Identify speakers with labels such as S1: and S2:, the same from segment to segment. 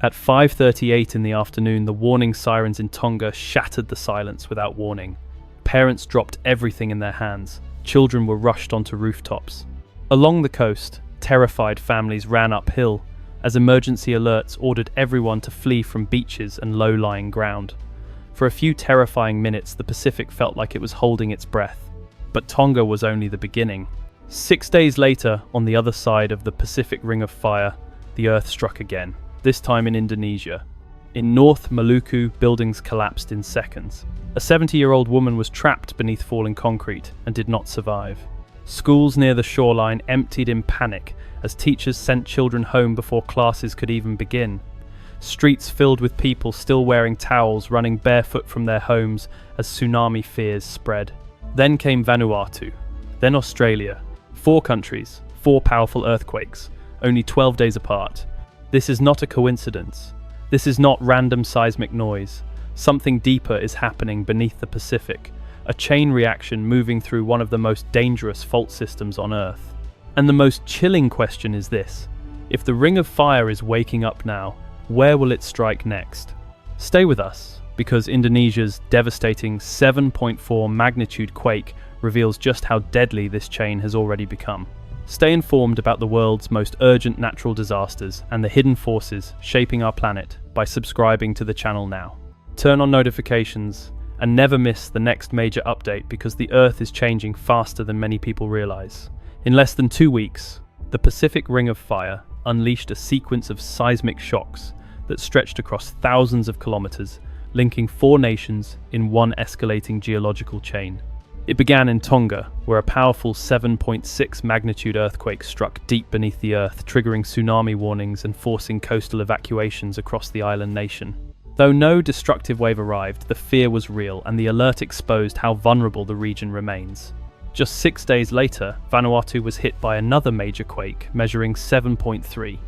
S1: At 5:38 in the afternoon, the warning sirens in Tonga shattered the silence without warning. Parents dropped everything in their hands. Children were rushed onto rooftops. Along the coast, terrified families ran uphill as emergency alerts ordered everyone to flee from beaches and low-lying ground. For a few terrifying minutes, the Pacific felt like it was holding its breath. But Tonga was only the beginning. 6 days later, on the other side of the Pacific Ring of Fire, the Earth struck again, this time in Indonesia. In North Maluku, buildings collapsed in seconds. A 70-year-old woman was trapped beneath falling concrete and did not survive. Schools near the shoreline emptied in panic as teachers sent children home before classes could even begin. Streets filled with people still wearing towels, running barefoot from their homes as tsunami fears spread. Then came Vanuatu, then Australia. 4 countries, 4 powerful earthquakes, only 12 days apart. This is not a coincidence. This is not random seismic noise. Something deeper is happening beneath the Pacific, a chain reaction moving through one of the most dangerous fault systems on Earth. And the most chilling question is this: if the Ring of Fire is waking up now, where will it strike next? Stay with us, because Indonesia's devastating 7.4 magnitude quake reveals just how deadly this chain has already become. Stay informed about the world's most urgent natural disasters and the hidden forces shaping our planet by subscribing to the channel now. Turn on notifications and never miss the next major update, because the Earth is changing faster than many people realize. In less than 2 weeks, the Pacific Ring of Fire unleashed a sequence of seismic shocks that stretched across thousands of kilometers, linking 4 nations in one escalating geological chain. It began in Tonga, where a powerful 7.6 magnitude earthquake struck deep beneath the Earth, triggering tsunami warnings and forcing coastal evacuations across the island nation. Though no destructive wave arrived, the fear was real, and the alert exposed how vulnerable the region remains. Just 6 days later, Vanuatu was hit by another major quake, measuring 7.3.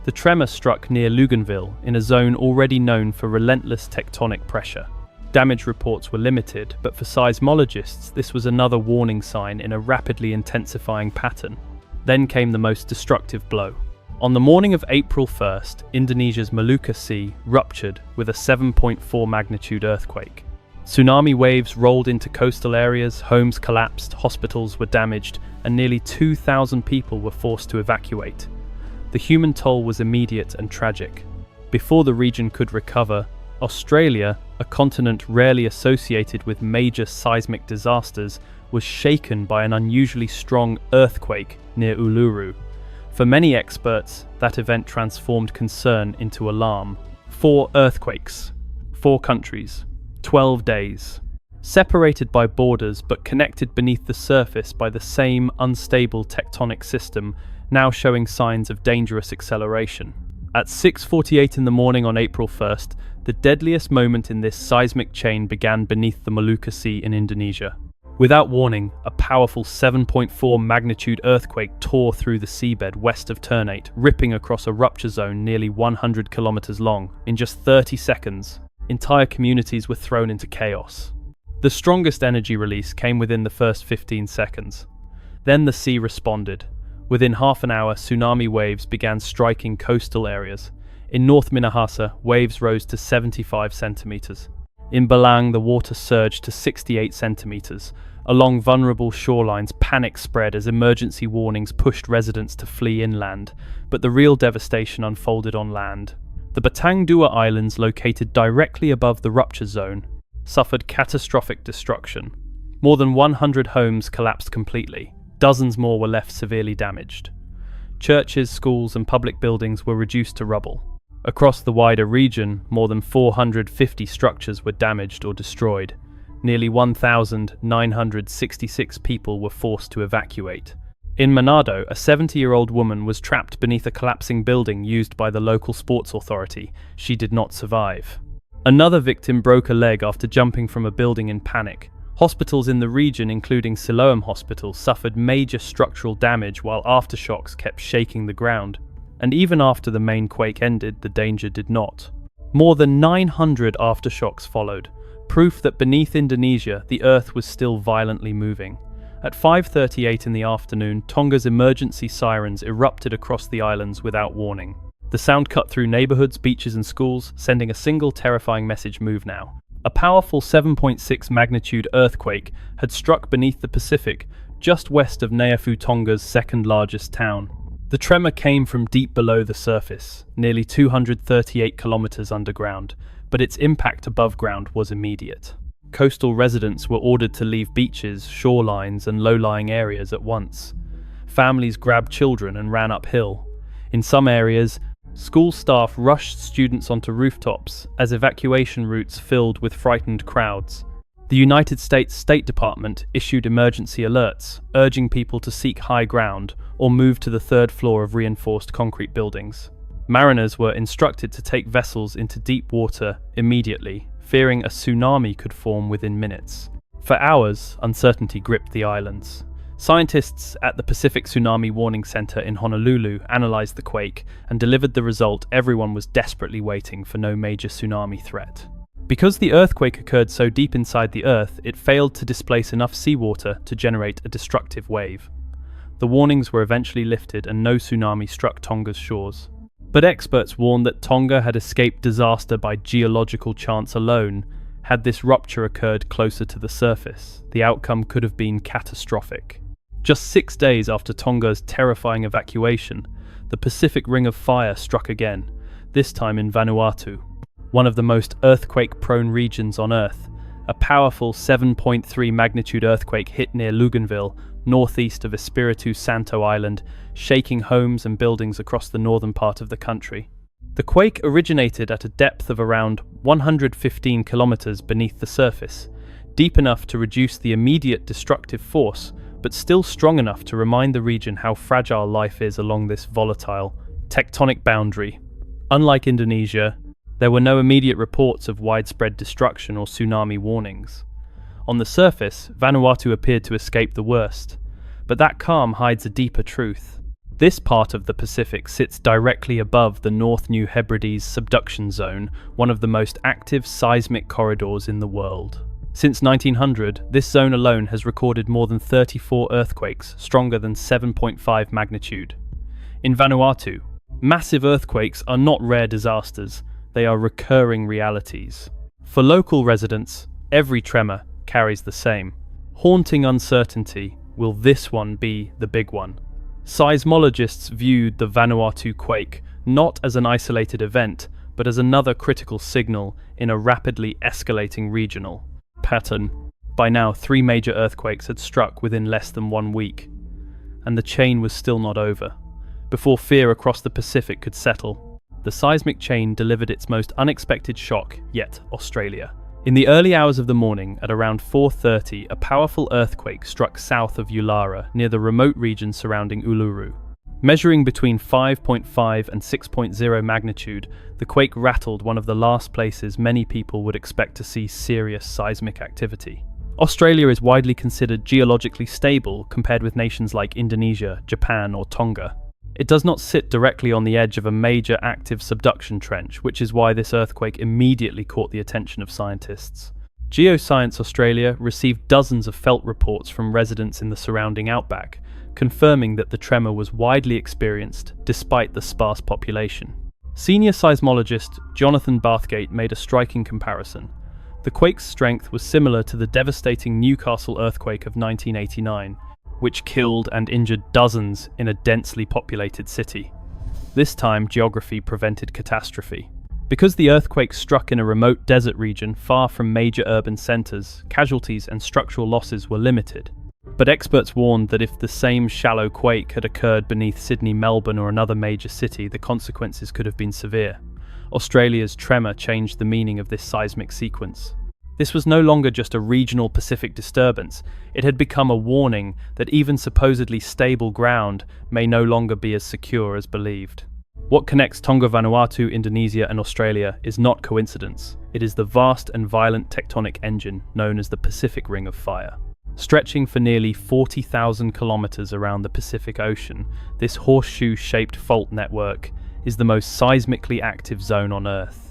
S1: The tremor struck near Luganville, in a zone already known for relentless tectonic pressure. Damage reports were limited, but for seismologists, this was another warning sign in a rapidly intensifying pattern. Then came the most destructive blow. On the morning of April 1st, Indonesia's Maluku Sea ruptured with a 7.4 magnitude earthquake. Tsunami waves rolled into coastal areas, homes collapsed, hospitals were damaged, and nearly 2,000 people were forced to evacuate. The human toll was immediate and tragic. Before the region could recover, Australia, a continent rarely associated with major seismic disasters, was shaken by an unusually strong earthquake near Uluru. For many experts, that event transformed concern into alarm. 4 earthquakes, 4 countries, 12 days. Separated by borders but connected beneath the surface by the same unstable tectonic system, now showing signs of dangerous acceleration. At 6:48 in the morning on April 1st, the deadliest moment in this seismic chain began beneath the Maluku Sea in Indonesia. Without warning, a powerful 7.4 magnitude earthquake tore through the seabed west of Ternate, ripping across a rupture zone nearly 100 kilometers long. In just 30 seconds, entire communities were thrown into chaos. The strongest energy release came within the first 15 seconds. Then the sea responded. Within half an hour, tsunami waves began striking coastal areas. In North Minahasa, waves rose to 75 centimeters. In Balang, the water surged to 68 centimeters. Along vulnerable shorelines, panic spread as emergency warnings pushed residents to flee inland. But the real devastation unfolded on land. The Batang Dua Islands, located directly above the rupture zone, suffered catastrophic destruction. More than 100 homes collapsed completely. Dozens more were left severely damaged. Churches, schools, and public buildings were reduced to rubble. Across the wider region, more than 450 structures were damaged or destroyed. Nearly 1,966 people were forced to evacuate. In Manado, a 70-year-old woman was trapped beneath a collapsing building used by the local sports authority. She did not survive. Another victim broke a leg after jumping from a building in panic. Hospitals in the region, including Siloam Hospital, suffered major structural damage while aftershocks kept shaking the ground. And even after the main quake ended, the danger did not. More than 900 aftershocks followed, proof that beneath Indonesia, the Earth was still violently moving. At 5:38 in the afternoon, Tonga's emergency sirens erupted across the islands without warning. The sound cut through neighborhoods, beaches and schools, sending a single terrifying message: move now. A powerful 7.6 magnitude earthquake had struck beneath the Pacific, just west of Vanuatu, Tonga's second largest town. The tremor came from deep below the surface, nearly 238 kilometers underground, but its impact above ground was immediate. Coastal residents were ordered to leave beaches, shorelines, and low-lying areas at once. Families grabbed children and ran uphill. In some areas, school staff rushed students onto rooftops as evacuation routes filled with frightened crowds. The United States State Department issued emergency alerts, urging people to seek high ground or move to the third floor of reinforced concrete buildings. Mariners were instructed to take vessels into deep water immediately, fearing a tsunami could form within minutes. For hours, uncertainty gripped the islands. Scientists at the Pacific Tsunami Warning Center in Honolulu analyzed the quake and delivered the result everyone was desperately waiting for: no major tsunami threat. Because the earthquake occurred so deep inside the Earth, it failed to displace enough seawater to generate a destructive wave. The warnings were eventually lifted and no tsunami struck Tonga's shores. But experts warned that Tonga had escaped disaster by geological chance alone. Had this rupture occurred closer to the surface, the outcome could have been catastrophic. Just 6 days after Tonga's terrifying evacuation, the Pacific Ring of Fire struck again, this time in Vanuatu, one of the most earthquake-prone regions on Earth. A powerful 7.3 magnitude earthquake hit near Luganville, northeast of Espiritu Santo Island, shaking homes and buildings across the northern part of the country. The quake originated at a depth of around 115 kilometers beneath the surface, deep enough to reduce the immediate destructive force, but still strong enough to remind the region how fragile life is along this volatile, tectonic boundary. Unlike Indonesia, there were no immediate reports of widespread destruction or tsunami warnings. On the surface, Vanuatu appeared to escape the worst, but that calm hides a deeper truth. This part of the Pacific sits directly above the North New Hebrides subduction zone, one of the most active seismic corridors in the world. Since 1900, this zone alone has recorded more than 34 earthquakes stronger than 7.5 magnitude. In Vanuatu, massive earthquakes are not rare disasters, they are recurring realities. For local residents, every tremor carries the same haunting uncertainty: will this one be the big one? Seismologists viewed the Vanuatu quake not as an isolated event, but as another critical signal in a rapidly escalating regional pattern. By now, 3 major earthquakes had struck within less than 1 week, and the chain was still not over. Before fear across the Pacific could settle, the seismic chain delivered its most unexpected shock yet: Australia. In the early hours of the morning, at around 4:30, a powerful earthquake struck south of Ulara, near the remote region surrounding Uluru. Measuring between 5.5 and 6.0 magnitude, the quake rattled one of the last places many people would expect to see serious seismic activity. Australia is widely considered geologically stable compared with nations like Indonesia, Japan, or Tonga. It does not sit directly on the edge of a major active subduction trench, which is why this earthquake immediately caught the attention of scientists. Geoscience Australia received dozens of felt reports from residents in the surrounding outback, confirming that the tremor was widely experienced despite the sparse population. Senior seismologist Jonathan Bathgate made a striking comparison. The quake's strength was similar to the devastating Newcastle earthquake of 1989, which killed and injured dozens in a densely populated city. This time, geography prevented catastrophe. Because the earthquake struck in a remote desert region far from major urban centers, casualties and structural losses were limited. But experts warned that if the same shallow quake had occurred beneath Sydney, Melbourne, or another major city, the consequences could have been severe. Australia's tremor changed the meaning of this seismic sequence. This was no longer just a regional Pacific disturbance, it had become a warning that even supposedly stable ground may no longer be as secure as believed. What connects Tonga, Vanuatu, Indonesia, and Australia is not coincidence. It is the vast and violent tectonic engine known as the Pacific Ring of Fire. Stretching for nearly 40,000 kilometers around the Pacific Ocean, this horseshoe-shaped fault network is the most seismically active zone on Earth.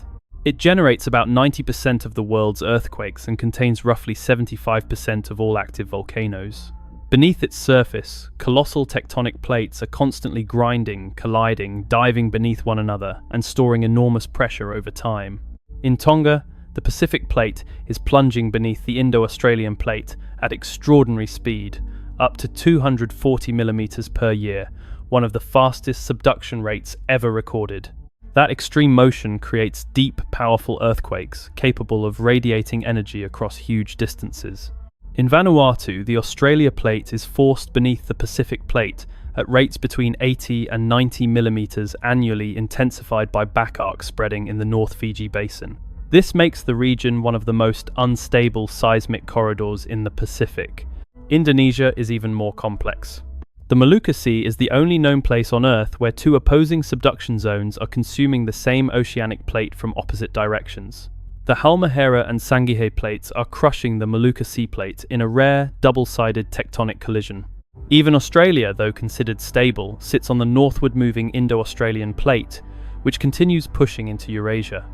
S1: It generates about 90% of the world's earthquakes and contains roughly 75% of all active volcanoes. Beneath its surface, colossal tectonic plates are constantly grinding, colliding, diving beneath one another, and storing enormous pressure over time. In Tonga, the Pacific Plate is plunging beneath the Indo-Australian Plate at extraordinary speed, up to 240 millimeters per year, one of the fastest subduction rates ever recorded. That extreme motion creates deep, powerful earthquakes, capable of radiating energy across huge distances. In Vanuatu, the Australia Plate is forced beneath the Pacific Plate at rates between 80 and 90 millimeters annually, intensified by back arcs spreading in the North Fiji Basin. This makes the region one of the most unstable seismic corridors in the Pacific. Indonesia is even more complex. The Molucca Sea is the only known place on Earth where two opposing subduction zones are consuming the same oceanic plate from opposite directions. The Halmahera and Sangihe plates are crushing the Molucca Sea plate in a rare, double-sided tectonic collision. Even Australia, though considered stable, sits on the northward-moving Indo-Australian plate, which continues pushing into Eurasia.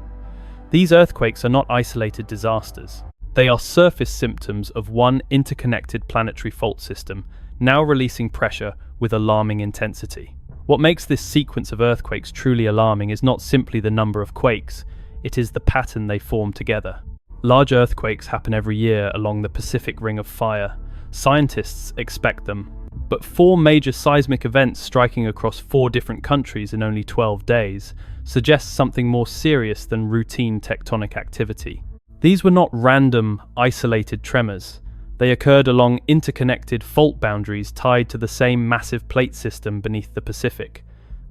S1: These earthquakes are not isolated disasters. They are surface symptoms of one interconnected planetary fault system, now releasing pressure with alarming intensity. What makes this sequence of earthquakes truly alarming is not simply the number of quakes, it is the pattern they form together. Large earthquakes happen every year along the Pacific Ring of Fire. Scientists expect them. But 4 major seismic events striking across 4 different countries in only 12 days suggests something more serious than routine tectonic activity. These were not random, isolated tremors. They occurred along interconnected fault boundaries tied to the same massive plate system beneath the Pacific.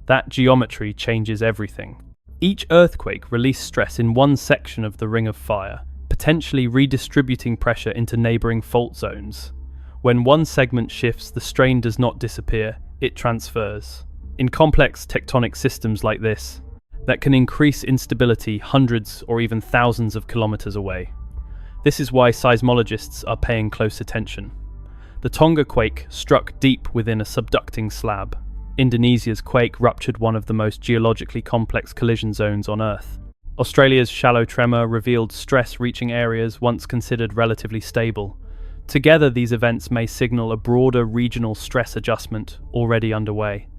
S1: That geometry changes everything. Each earthquake released stress in one section of the Ring of Fire, potentially redistributing pressure into neighboring fault zones. When one segment shifts, the strain does not disappear, it transfers. In complex tectonic systems like this, that can increase instability hundreds or even thousands of kilometers away. This is why seismologists are paying close attention. The Tonga quake struck deep within a subducting slab. Indonesia's quake ruptured one of the most geologically complex collision zones on Earth. Australia's shallow tremor revealed stress reaching areas once considered relatively stable. Together, these events may signal a broader regional stress adjustment already underway.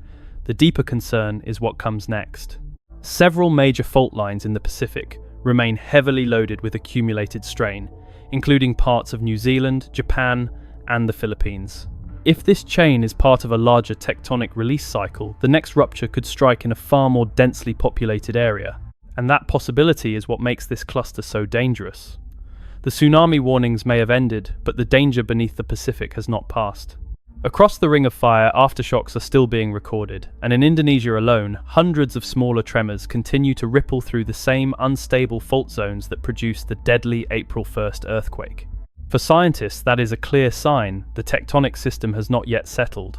S1: The deeper concern is what comes next. Several major fault lines in the Pacific remain heavily loaded with accumulated strain, including parts of New Zealand, Japan, and the Philippines. If this chain is part of a larger tectonic release cycle, the next rupture could strike in a far more densely populated area, and that possibility is what makes this cluster so dangerous. The tsunami warnings may have ended, but the danger beneath the Pacific has not passed. Across the Ring of Fire, aftershocks are still being recorded, and in Indonesia alone, hundreds of smaller tremors continue to ripple through the same unstable fault zones that produced the deadly April 1st earthquake. For scientists, that is a clear sign the tectonic system has not yet settled.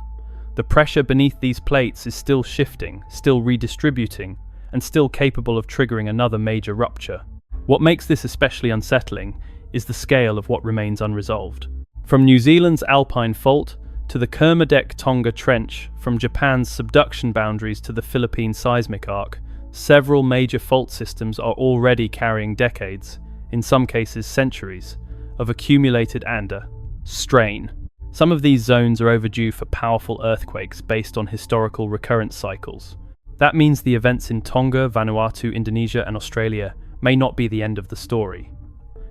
S1: The pressure beneath these plates is still shifting, still redistributing, and still capable of triggering another major rupture. What makes this especially unsettling is the scale of what remains unresolved. From New Zealand's Alpine Fault to the Kermadec-Tonga Trench, from Japan's subduction boundaries to the Philippine seismic arc, several major fault systems are already carrying decades, in some cases centuries, of accumulated strain. Some of these zones are overdue for powerful earthquakes based on historical recurrence cycles. That means the events in Tonga, Vanuatu, Indonesia, and Australia may not be the end of the story.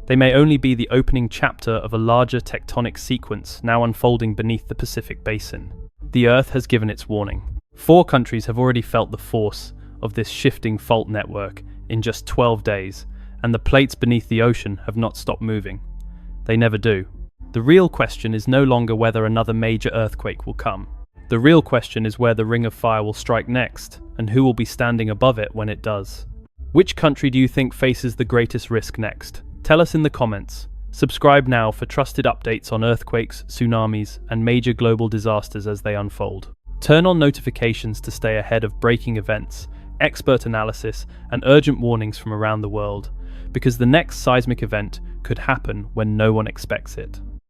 S1: They may only be the opening chapter of a larger tectonic sequence now unfolding beneath the Pacific Basin. The Earth has given its warning. 4 countries have already felt the force of this shifting fault network in just 12 days, and the plates beneath the ocean have not stopped moving. They never do. The real question is no longer whether another major earthquake will come. The real question is where the Ring of Fire will strike next, and who will be standing above it when it does. Which country do you think faces the greatest risk next? Tell us in the comments. Subscribe now for trusted updates on earthquakes, tsunamis, and major global disasters as they unfold. Turn on notifications to stay ahead of breaking events, expert analysis, and urgent warnings from around the world, because the next seismic event could happen when no one expects it.